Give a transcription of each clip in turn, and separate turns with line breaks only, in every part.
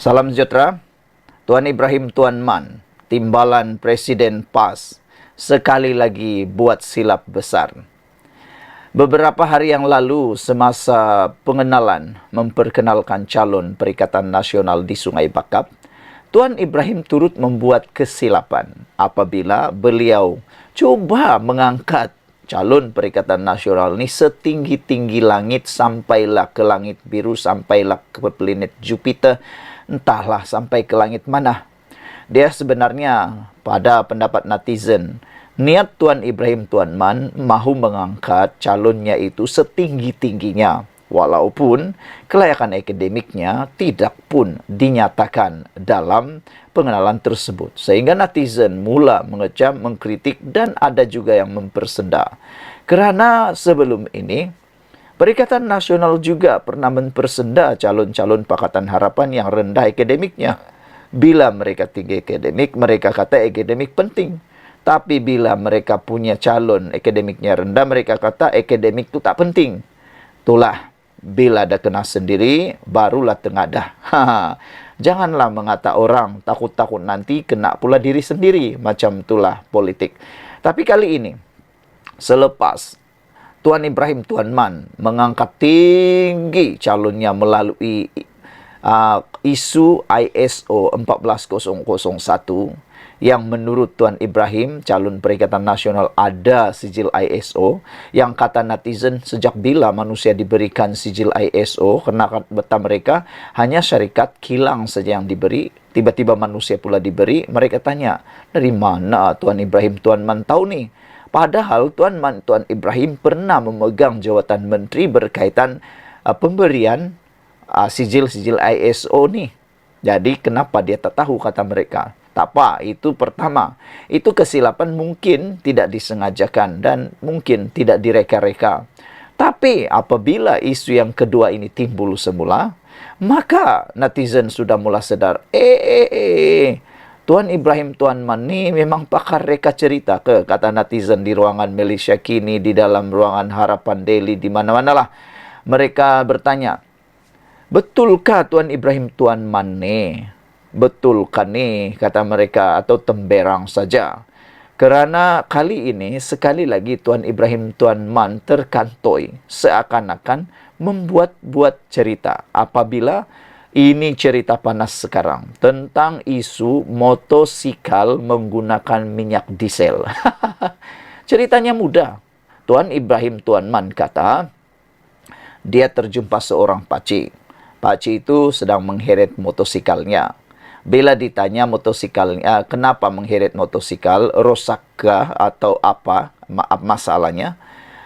Salam sejahtera, Tuan Ibrahim Tuan Man, timbalan Presiden PAS, sekali lagi buat silap besar. Beberapa hari yang lalu, semasa pengenalan memperkenalkan calon Perikatan Nasional di Sungai Bakap, Tuan Ibrahim turut membuat kesilapan apabila beliau cuba mengangkat calon Perikatan Nasional ini setinggi-tinggi langit, sampailah ke langit biru, sampailah ke planet Jupiter, entahlah sampai ke langit mana. Dia sebenarnya pada pendapat netizen, niat Tuan Ibrahim Tuan Man mahu mengangkat calonnya itu setinggi-tingginya, walaupun kelayakan akademiknya tidak pun dinyatakan dalam pengenalan tersebut. Sehingga netizen mula mengecam, mengkritik, dan ada juga yang mempersenda. Kerana sebelum ini, Perikatan Nasional juga pernah mempersenda calon-calon Pakatan Harapan yang rendah akademiknya. Bila mereka tinggi akademik, mereka kata akademik penting. Tapi bila mereka punya calon akademiknya rendah, mereka kata akademik itu tak penting. Itulah, bila dah kena sendiri, barulah tengadah. Janganlah mengata orang, takut-takut nanti kena pula diri sendiri. Macam itulah politik. Tapi kali ini, selepas Tuan Ibrahim Tuan Man mengangkat tinggi calonnya melalui isu ISO 14001 yang menurut Tuan Ibrahim, calon Perikatan Nasional ada sijil ISO, yang kata netizen sejak bila manusia diberikan sijil ISO, karena kata mereka hanya syarikat kilang saja yang diberi, tiba-tiba manusia pula diberi. Mereka tanya, dari mana Tuan Ibrahim Tuan Man tahu nih? Padahal Tuan Ibrahim pernah memegang jawatan menteri berkaitan pemberian sijil-sijil ISO ni. Jadi kenapa dia tak tahu, kata mereka. Tak apa, itu pertama. Itu kesilapan mungkin tidak disengajakan dan mungkin tidak direka-reka. Tapi apabila isu yang kedua ini timbul semula, maka netizen sudah mula sedar, Tuan Ibrahim Tuan Man ni memang pakar reka cerita ke, kata netizen di ruangan Malaysia Kini, di dalam ruangan Harapan Daily, di mana-manalah. Mereka bertanya, betulkah Tuan Ibrahim Tuan Man ni? Betulkah ni, kata mereka, atau temberang saja? Kerana kali ini, sekali lagi Tuan Ibrahim Tuan Man terkantoi seakan-akan membuat-buat cerita apabila ini cerita panas sekarang tentang isu motosikal menggunakan minyak diesel. Ceritanya mudah. Tuan Ibrahim Tuan Man kata, dia terjumpa seorang pakcik. Pakcik itu sedang mengheret motosikalnya. Bila ditanya motosikalnya, kenapa mengheret motosikal, rosakkah atau apa masalahnya?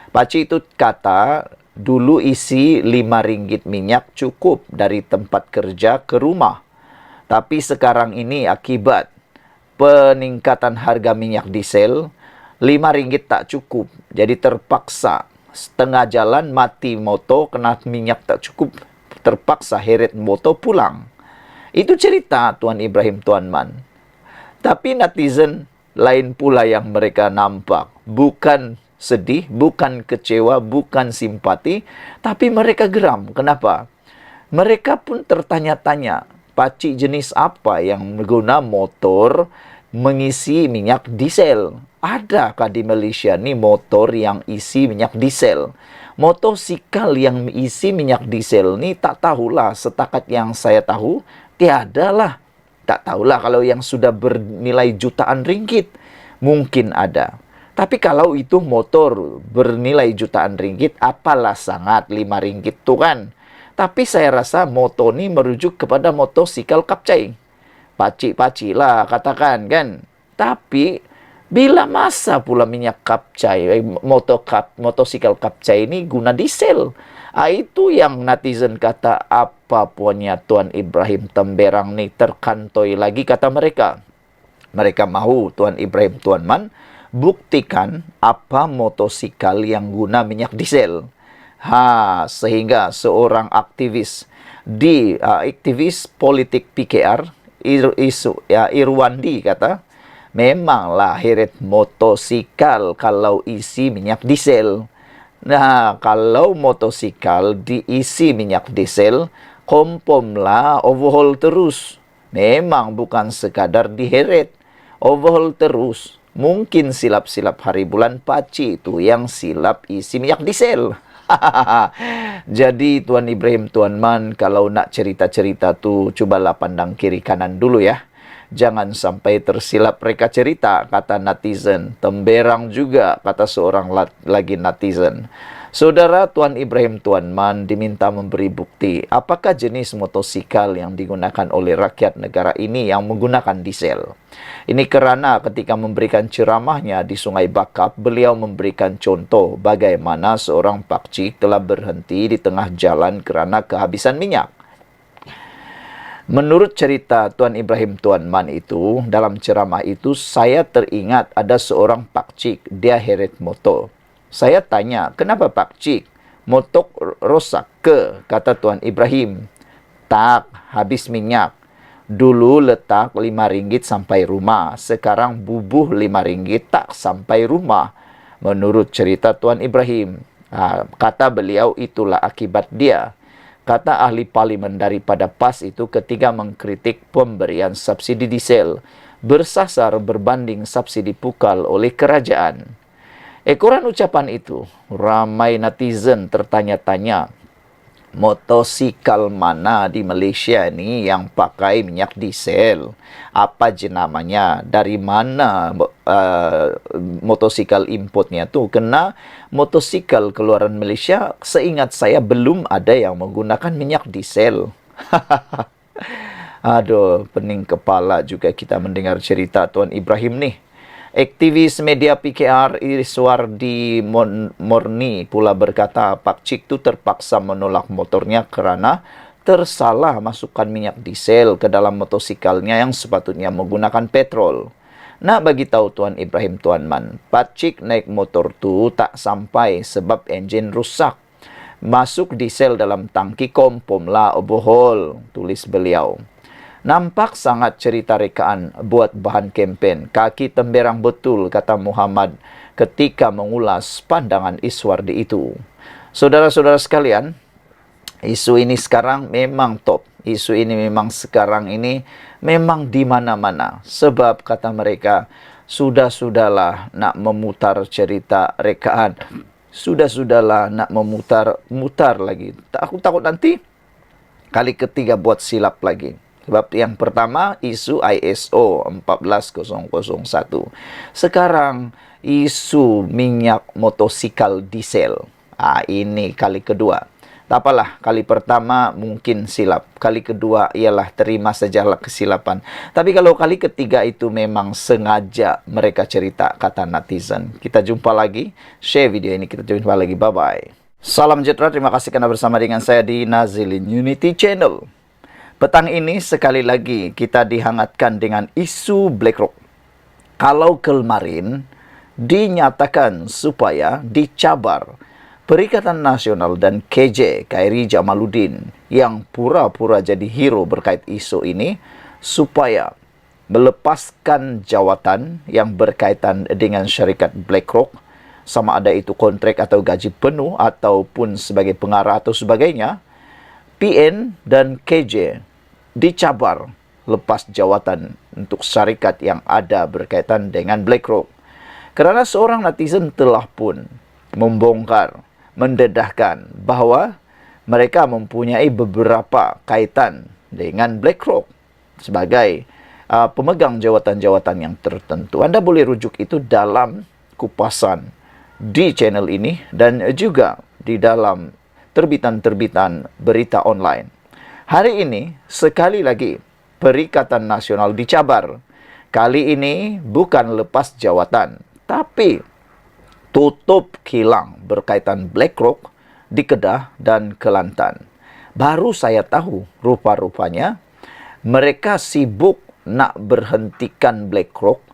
Pakcik itu kata, dulu isi RM5 minyak cukup dari tempat kerja ke rumah. Tapi sekarang ini akibat peningkatan harga minyak diesel, RM5 tak cukup. Jadi terpaksa setengah jalan mati moto kena minyak tak cukup. Terpaksa heret moto pulang. Itu cerita Tuan Ibrahim Tuan Man. Tapi netizen lain pula yang mereka nampak. Bukan sedih, bukan kecewa, bukan simpati, tapi mereka geram. Kenapa? Mereka pun tertanya-tanya, pakcik jenis apa yang menggunakan motor mengisi minyak diesel? Adakah di Malaysia ni motor yang isi minyak diesel? Motosikal yang isi minyak diesel ni tak tahulah, setakat yang saya tahu, tiadalah. Tak tahulah kalau yang sudah bernilai jutaan ringgit. Mungkin ada. Tapi kalau itu motor bernilai jutaan ringgit, apalah sangat RM5 tu kan. Tapi saya rasa motor ni merujuk kepada motosikal kapcai. Pakcik-pakcik lah katakan kan. Tapi bila masa pula minyak kapcai, motosikal kapcai ni guna diesel. Itu yang netizen kata, apa punya Tuan Ibrahim temberang ni terkantoi lagi, kata mereka. Mereka mahu Tuan Ibrahim Tuan Man buktikan apa motosikal yang guna minyak diesel. Sehingga seorang aktivis aktivis politik PKR, Irwandi kata, memanglah heret motosikal kalau isi minyak diesel. Nah, kalau motosikal diisi minyak diesel, Kompomlah, overhaul terus. Memang bukan sekadar diheret. Overhaul terus. Mungkin silap-silap hari bulan Paci itu yang silap isi minyak diesel. Jadi Tuan Ibrahim, Tuan Man, kalau nak cerita-cerita tu, cobalah pandang kiri kanan dulu ya. Jangan sampai tersilap reka cerita, kata netizen. Temberang juga, kata seorang lagi netizen. Saudara Tuan Ibrahim, Tuan Man diminta memberi bukti apakah jenis motosikal yang digunakan oleh rakyat negara ini yang menggunakan diesel. Ini kerana ketika memberikan ceramahnya di Sungai Bakap, beliau memberikan contoh bagaimana seorang pakcik telah berhenti di tengah jalan kerana kehabisan minyak. Menurut cerita Tuan Ibrahim, Tuan Man itu, dalam ceramah itu saya teringat ada seorang pakcik, dia heret motor. Saya tanya, kenapa pakcik? Motor rosak ke? Kata Tuan Ibrahim. Tak, habis minyak. Dulu letak RM5 sampai rumah. Sekarang bubuh RM5 tak sampai rumah. Menurut cerita Tuan Ibrahim. Kata beliau, itulah akibat dia. Kata ahli parlimen daripada PAS itu ketika mengkritik pemberian subsidi diesel. Bersasar berbanding subsidi pukal oleh kerajaan. Ekoran ucapan itu, ramai netizen tertanya-tanya, motosikal mana di Malaysia ni yang pakai minyak diesel? Apa jenamanya? Dari mana motosikal importnya tu? Kena motosikal keluaran Malaysia, seingat saya belum ada yang menggunakan minyak diesel. Aduh, pening kepala juga kita mendengar cerita Tuan Ibrahim nih. Aktivis media PKR Iswardi Morni pula berkata pakcik itu terpaksa menolak motornya kerana tersalah masukkan minyak diesel ke dalam motosikalnya yang sepatutnya menggunakan petrol. Nak bagi tahu Tuan Ibrahim, Tuan Man, pakcik naik motor tu tak sampai sebab enjin rusak. Masuk diesel dalam tangki kompom lah, overhaul, tulis beliau. Nampak sangat cerita rekaan buat bahan kempen. Kaki temberang betul, kata Muhammad ketika mengulas pandangan Iswardi itu. Saudara-saudara sekalian, isu ini sekarang memang top. Isu ini memang sekarang ini memang di mana-mana. Sebab kata mereka, sudah-sudahlah nak memutar cerita rekaan. Sudah-sudahlah nak memutar lagi. Aku takut nanti kali ketiga buat silap lagi. Sebab yang pertama, isu ISO 14001. Sekarang, isu minyak motosikal diesel. Ini kali kedua. Tak apalah, kali pertama mungkin silap. Kali kedua ialah terima sajalah kesilapan. Tapi kalau kali ketiga itu memang sengaja mereka cerita, kata netizen. Kita jumpa lagi. Share video ini, kita jumpa lagi. Bye-bye. Salam sejahtera, terima kasih kerana bersama dengan saya di Nazilin Unity Channel. Petang ini sekali lagi kita dihangatkan dengan isu BlackRock. Kalau kemarin dinyatakan supaya dicabar Perikatan Nasional dan KJ Khairi Jamaluddin yang pura-pura jadi hero berkait isu ini supaya melepaskan jawatan yang berkaitan dengan syarikat BlackRock, sama ada itu kontrak atau gaji penuh ataupun sebagai pengarah atau sebagainya. PN dan KJ dicabar lepas jawatan untuk syarikat yang ada berkaitan dengan BlackRock. Kerana seorang netizen telah pun membongkar, mendedahkan bahawa mereka mempunyai beberapa kaitan dengan BlackRock sebagai pemegang jawatan-jawatan yang tertentu. Anda boleh rujuk itu dalam kupasan di channel ini dan juga di dalam terbitan-terbitan berita online. Hari ini, sekali lagi, Perikatan Nasional dicabar. Kali ini bukan lepas jawatan, tapi tutup kilang berkaitan BlackRock di Kedah dan Kelantan. Baru saya tahu, rupa-rupanya, mereka sibuk nak berhentikan BlackRock,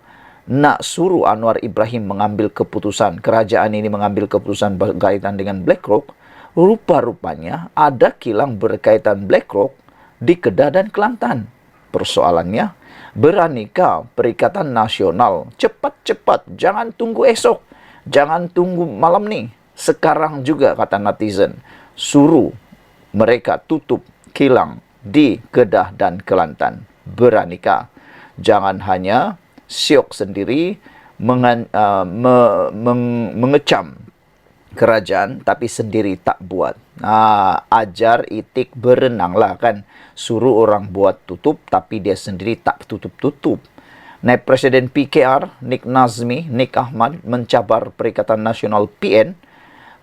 nak suruh Anwar Ibrahim mengambil keputusan, kerajaan ini mengambil keputusan berkaitan dengan BlackRock. Rupa-rupanya ada kilang berkaitan BlackRock di Kedah dan Kelantan. Persoalannya, beranikah Perikatan Nasional cepat-cepat, jangan tunggu esok, jangan tunggu malam ni, sekarang juga, kata netizen, suruh mereka tutup kilang di Kedah dan Kelantan. Beranikah? Jangan hanya syok sendiri mengecam kerajaan tapi sendiri tak buat. Ajar itik berenanglah kan. Suruh orang buat tutup tapi dia sendiri tak tutup-tutup. Naib Presiden PKR Nik Ahmad mencabar Perikatan Nasional PN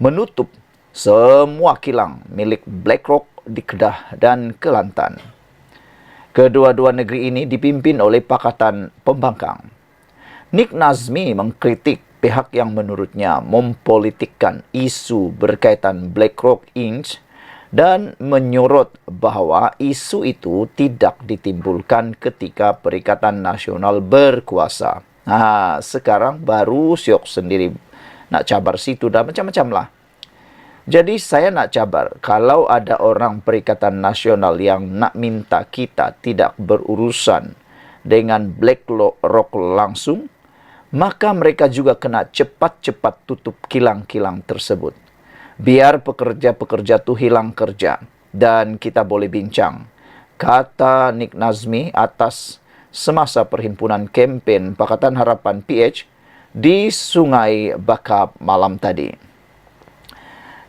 menutup semua kilang milik BlackRock di Kedah dan Kelantan. Kedua-dua negeri ini dipimpin oleh Pakatan Pembangkang. Nik Nazmi mengkritik pihak yang menurutnya mempolitikkan isu berkaitan BlackRock Inc. dan menyorot bahawa isu itu tidak ditimbulkan ketika Perikatan Nasional berkuasa. Sekarang baru syok sendiri nak cabar situ dah macam-macam lah. Jadi saya nak cabar, kalau ada orang Perikatan Nasional yang nak minta kita tidak berurusan dengan BlackRock langsung, maka mereka juga kena cepat-cepat tutup kilang-kilang tersebut. Biar pekerja-pekerja tu hilang kerja dan kita boleh bincang. Kata Nik Nazmi atas semasa perhimpunan kempen Pakatan Harapan PH di Sungai Bakap malam tadi.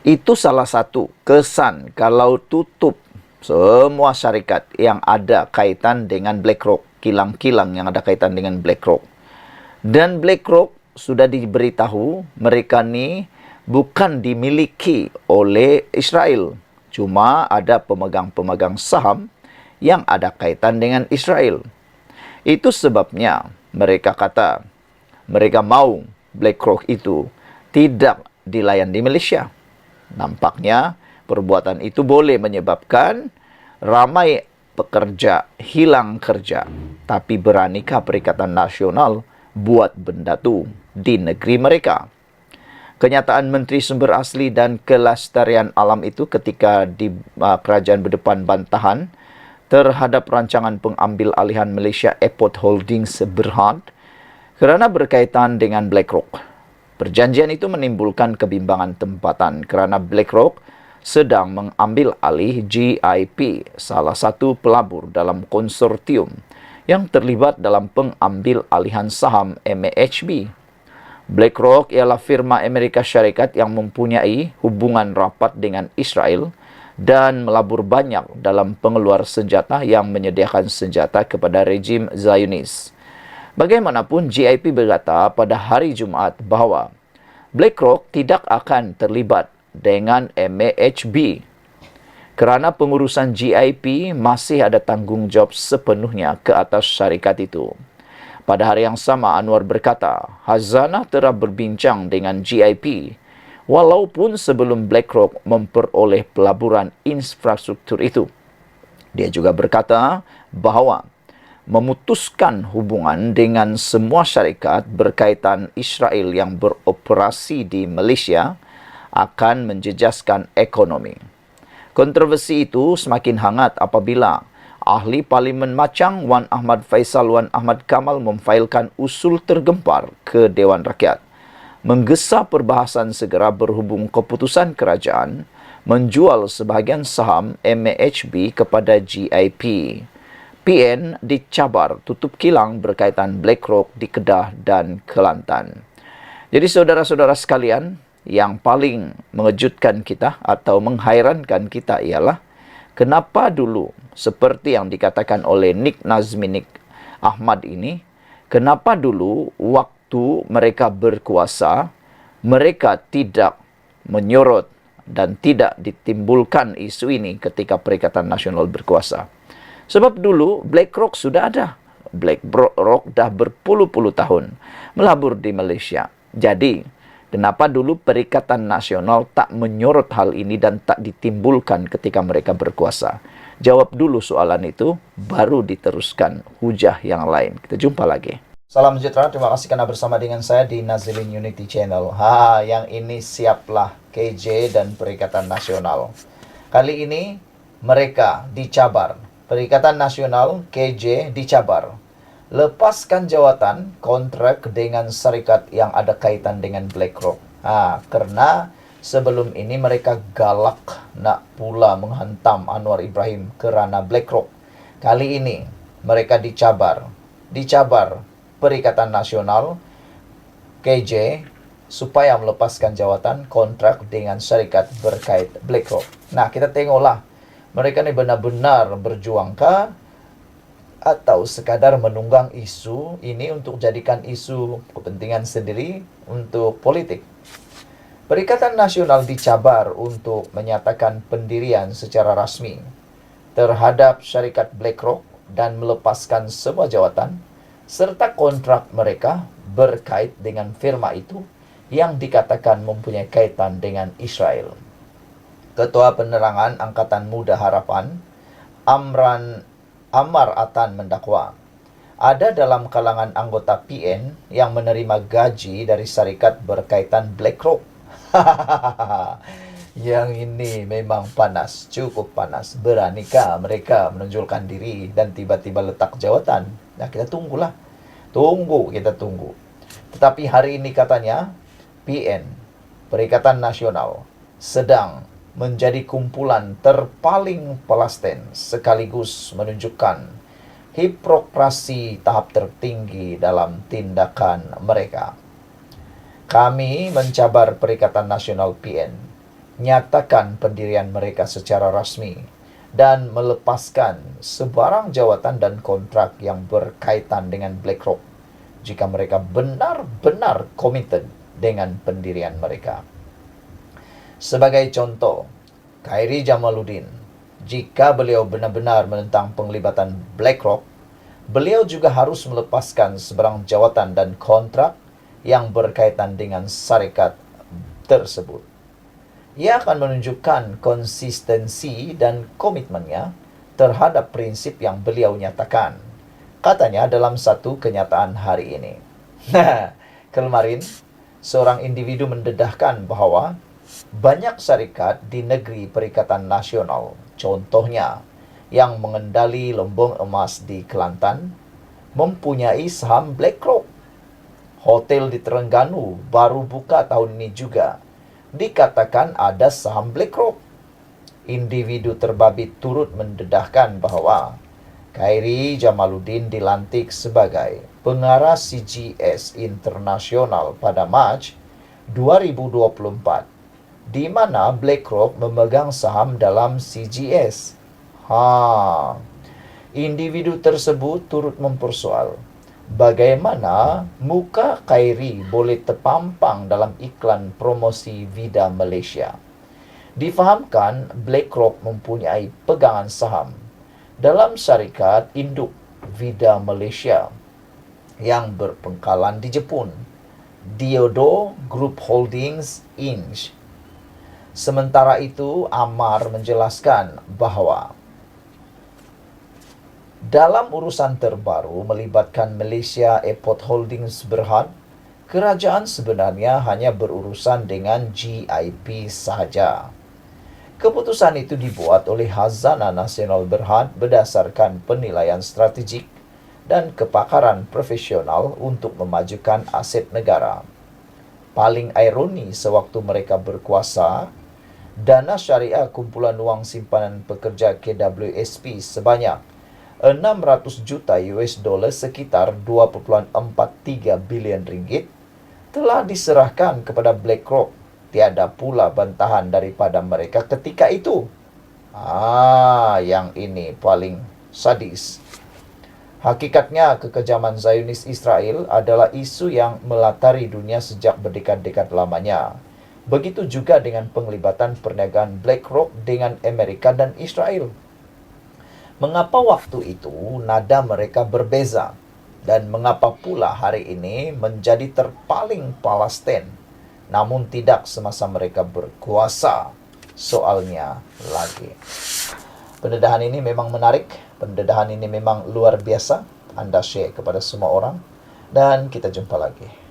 Itu salah satu kesan kalau tutup semua syarikat yang ada kaitan dengan BlackRock, kilang-kilang yang ada kaitan dengan BlackRock. Dan BlackRock sudah diberitahu mereka ni bukan dimiliki oleh Israel. Cuma ada pemegang-pemegang saham yang ada kaitan dengan Israel. Itu sebabnya mereka kata mereka mau BlackRock itu tidak dilayan di Malaysia. Nampaknya perbuatan itu boleh menyebabkan ramai pekerja hilang kerja. Tapi beranikah Perikatan Nasional buat benda tu di negeri mereka? Kenyataan Menteri Sumber Asli dan Kelestarian Alam itu ketika di Kerajaan Berdepan bantahan terhadap rancangan pengambil alihan Malaysia Airport Holdings Berhad kerana berkaitan dengan BlackRock. Perjanjian itu menimbulkan kebimbangan tempatan kerana BlackRock sedang mengambil alih GIP, salah satu pelabur dalam konsortium yang terlibat dalam pengambil alihan saham MAHB. BlackRock ialah firma Amerika Syarikat yang mempunyai hubungan rapat dengan Israel dan melabur banyak dalam pengeluar senjata yang menyediakan senjata kepada rejim Zionis. Bagaimanapun, GIP berkata pada hari Jumaat bahawa BlackRock tidak akan terlibat dengan MAHB kerana pengurusan GIP masih ada tanggungjawab sepenuhnya ke atas syarikat itu. Pada hari yang sama, Anwar berkata, Hazanah telah berbincang dengan GIP walaupun sebelum BlackRock memperoleh pelaburan infrastruktur itu. Dia juga berkata bahawa memutuskan hubungan dengan semua syarikat berkaitan Israel yang beroperasi di Malaysia akan menjejaskan ekonomi. Kontroversi itu semakin hangat apabila Ahli Parlimen Machang Wan Ahmad Faisal Wan Ahmad Kamal memfailkan usul tergempar ke Dewan Rakyat, menggesa perbahasan segera berhubung keputusan kerajaan menjual sebahagian saham MAHB kepada GIP. PN dicabar tutup kilang berkaitan BlackRock di Kedah dan Kelantan. Jadi saudara-saudara sekalian, yang paling mengejutkan kita atau menghairankan kita ialah kenapa dulu seperti yang dikatakan oleh Nik Ahmad ini, kenapa dulu waktu mereka berkuasa mereka tidak menyorot dan tidak ditimbulkan isu ini ketika Perikatan Nasional berkuasa. Sebab dulu BlackRock sudah ada. BlackRock dah berpuluh-puluh tahun melabur di Malaysia. Jadi, kenapa dulu Perikatan Nasional tak menyorot hal ini dan tak ditimbulkan ketika mereka berkuasa? Jawab dulu soalan itu, baru diteruskan hujah yang lain. Kita jumpa lagi. Salam sejahtera, terima kasih karena bersama dengan saya di Nazilin Unity Channel. Yang ini siaplah KJ dan Perikatan Nasional. Kali ini mereka dicabar. Perikatan Nasional KJ dicabar. Lepaskan jawatan kontrak dengan syarikat yang ada kaitan dengan BlackRock. Karena Sebelum ini mereka galak nak pula menghantam Anwar Ibrahim kerana BlackRock. Kali ini mereka dicabar Perikatan Nasional KJ supaya melepaskan jawatan kontrak dengan syarikat berkait BlackRock. Nah, kita tengoklah mereka ni benar-benar berjuangkah atau sekadar menunggang isu ini untuk jadikan isu kepentingan sendiri untuk politik. Perikatan Nasional dicabar untuk menyatakan pendirian secara rasmi terhadap syarikat BlackRock dan melepaskan semua jawatan serta kontrak mereka berkait dengan firma itu yang dikatakan mempunyai kaitan dengan Israel. Ketua Penerangan Angkatan Muda Harapan, Ammar Atan mendakwa, ada dalam kalangan anggota PN yang menerima gaji dari syarikat berkaitan BlackRock. Yang ini memang panas, cukup panas. Beranikah mereka menonjolkan diri dan tiba-tiba letak jawatan? Nah, kita tunggulah. Kita tunggu. Tetapi hari ini katanya, PN, Perikatan Nasional, sedang menjadi kumpulan terpaling Palestin sekaligus menunjukkan hipokrasi tahap tertinggi dalam tindakan mereka. Kami mencabar Perikatan Nasional PN, nyatakan pendirian mereka secara rasmi dan melepaskan sebarang jawatan dan kontrak yang berkaitan dengan BlackRock jika mereka benar-benar committed dengan pendirian mereka. Sebagai contoh, Khairi Jamaluddin, jika beliau benar-benar menentang penglibatan BlackRock, beliau juga harus melepaskan sebarang jawatan dan kontrak yang berkaitan dengan syarikat tersebut. Ia akan menunjukkan konsistensi dan komitmennya terhadap prinsip yang beliau nyatakan, katanya dalam satu kenyataan hari ini. Kemarin, seorang individu mendedahkan bahwa banyak syarikat di negeri Perikatan Nasional, contohnya yang mengendali lumbung emas di Kelantan, mempunyai saham BlackRock. Hotel di Terengganu baru buka tahun ini juga, dikatakan ada saham BlackRock. Individu terbabit turut mendedahkan bahwa Khairi Jamaluddin dilantik sebagai pengarah CGS Internasional pada Mac 2024, di mana BlackRock memegang saham dalam CGS. Individu tersebut turut mempersoal bagaimana muka Khairi boleh terpampang dalam iklan promosi Vida Malaysia. Difahamkan BlackRock mempunyai pegangan saham dalam syarikat induk Vida Malaysia yang berpangkalan di Jepun, Diodor Group Holdings Inc. Sementara itu, Ammar menjelaskan bahawa dalam urusan terbaru melibatkan Malaysia Airport Holdings Berhad, kerajaan sebenarnya hanya berurusan dengan GIP sahaja. Keputusan itu dibuat oleh Khazanah Nasional Berhad berdasarkan penilaian strategik dan kepakaran profesional untuk memajukan aset negara. Paling ironi sewaktu mereka berkuasa, dana syariah kumpulan wang simpanan pekerja KWSP sebanyak 600 juta US dollar sekitar 2.43 bilion ringgit telah diserahkan kepada BlackRock. Tiada pula bantahan daripada mereka ketika itu. Yang ini paling sadis. Hakikatnya, kekejaman Zionis Israel adalah isu yang melatari dunia sejak berdekad-dekad lamanya. Begitu juga dengan penglibatan perniagaan BlackRock dengan Amerika dan Israel. Mengapa waktu itu nada mereka berbeza? Dan mengapa pula hari ini menjadi terpaling Palestin, namun tidak semasa mereka berkuasa? Soalnya lagi. Pendedahan ini memang menarik. Pendedahan ini memang luar biasa. Anda share kepada semua orang. Dan kita jumpa lagi.